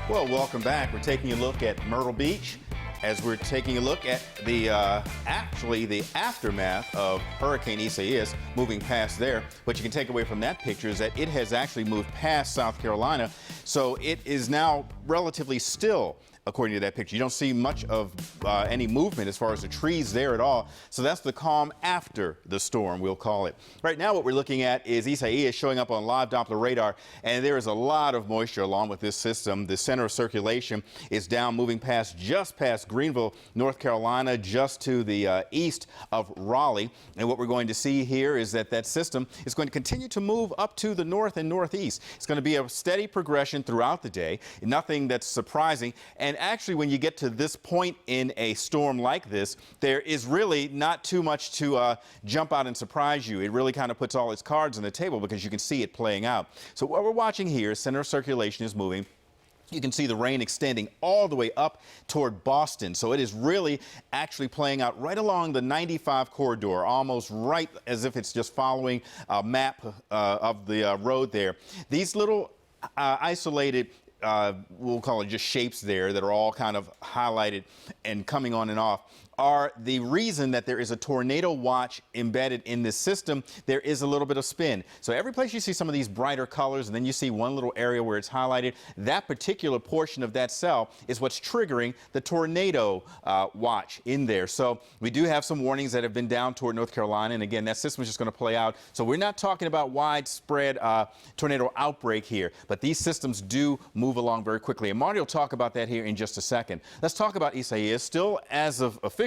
Well, welcome back. We're taking a look at Myrtle Beach as we're taking a look at the actually the aftermath of Hurricane Isaias moving past there. What you can take away from that picture is that it has actually moved past South Carolina, so it is now relatively still. According to that picture, you don't see much of any movement as far as the trees there at all. So that's the calm after the storm, we'll call it. Right now, what we're looking at is Isaias showing up on live Doppler radar, and there is a lot of moisture along with this system. The center of circulation is down, moving just past Greenville, North Carolina, just to the east of Raleigh. And what we're going to see here is that that system is going to continue to move up to the north and northeast. It's going to be a steady progression throughout the day, nothing that's surprising. And actually, when you get to this point in a storm like this, there is really not too much to jump out and surprise you. It really kind of puts all its cards on the table because you can see it playing out. So what we're watching here, center of circulation is moving. You can see the rain extending all the way up toward Boston. So it is really actually playing out right along the 95 corridor, almost right as if it's just following a map of the road there. These little isolated we'll call it just shapes there that are all kind of highlighted and coming on and off are the reason that there is a tornado watch embedded in this system. There is a little bit of spin. So every place you see some of these brighter colors and then you see one little area where it's highlighted, that particular portion of that cell is what's triggering the tornado watch in there. So we do have some warnings that have been down toward North Carolina, and again, that system is just going to play out. So we're not talking about widespread tornado outbreak here, but these systems do move along very quickly. And Marty will talk about that here in just a second. Let's talk about Isaias, still as of officially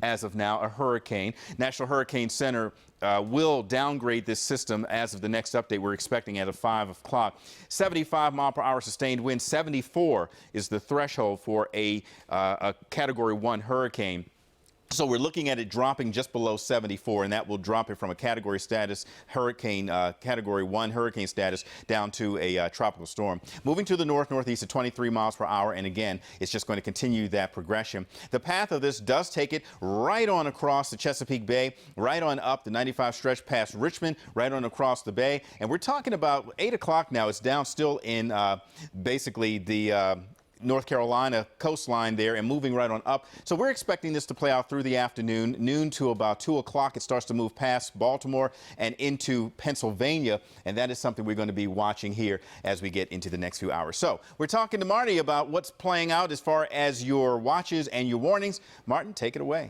as of now a hurricane. National Hurricane Center will downgrade this system as of the next update we're expecting at 5 o'clock. 75 mile per hour sustained wind, 74 is the threshold for a Category 1 hurricane. So we're looking at it dropping just below 74, and that will drop it from a category status hurricane, Category 1 hurricane status, down to a tropical storm. Moving to the northeast at 23 miles per hour, and again, it's just going to continue that progression. The path of this does take it right on across the Chesapeake Bay, right on up the 95 stretch past Richmond, right on across the bay. And we're talking about 8 o'clock now. It's down still in basically the North Carolina coastline there and moving right on up. So we're expecting this to play out through the afternoon, noon to about 2 o'clock. It starts to move past Baltimore and into Pennsylvania, and that is something we're going to be watching here as we get into the next few hours. So we're talking to Marty about what's playing out as far as your watches and your warnings. Martin, take it away.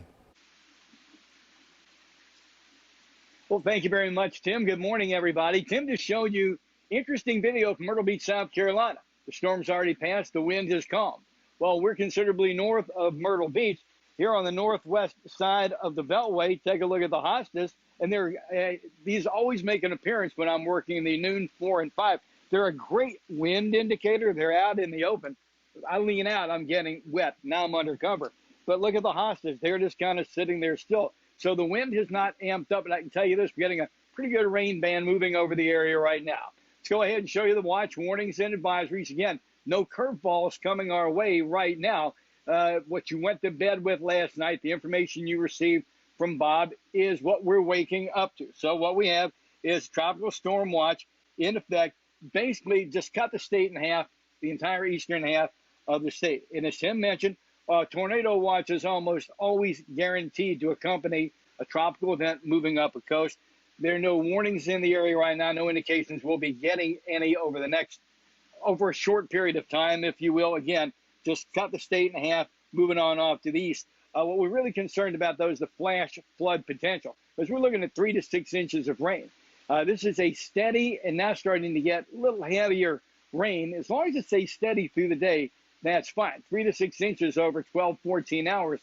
Well, thank you very much, Tim. Good morning, everybody. Tim just showed you interesting video from Myrtle Beach, South Carolina. The storm's already passed. The wind has calmed. Well, we're considerably north of Myrtle Beach. Here on the northwest side of the Beltway, take a look at the hostas. And these always make an appearance when I'm working the noon, 4, and 5. They're a great wind indicator. They're out in the open. I lean out, I'm getting wet. Now I'm under cover. But look at the hostas. They're just kind of sitting there still. So the wind has not amped up. And I can tell you this, we're getting a pretty good rain band moving over the area right now. Let's go ahead and show you the watch warnings and advisories. Again, no curveballs coming our way right now. What you went to bed with last night, the information you received from Bob is what we're waking up to. So what we have is tropical storm watch in effect. Basically, just cut the state in half, the entire eastern half of the state. And as Tim mentioned, tornado watch is almost always guaranteed to accompany a tropical event moving up a coast. There are no warnings in the area right now, no indications we'll be getting any over a short period of time, if you will. Again, just cut the state in half, moving on off to the east. What we're really concerned about, though, is the flash flood potential, because we're looking at 3 to 6 inches of rain. This is a steady and now starting to get a little heavier rain. As long as it stays steady through the day, that's fine. 3 to 6 inches over 12, 14 hours,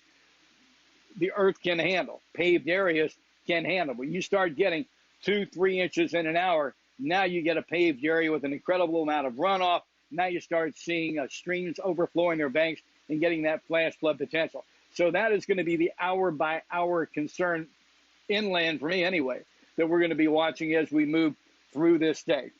the earth can handle. Paved areas can handle. When you start getting 2, 3 inches in an hour, now you get a paved area with an incredible amount of runoff. Now you start seeing streams overflowing their banks and getting that flash flood potential. So that is going to be the hour-by-hour concern inland for me anyway, that we're going to be watching as we move through this day.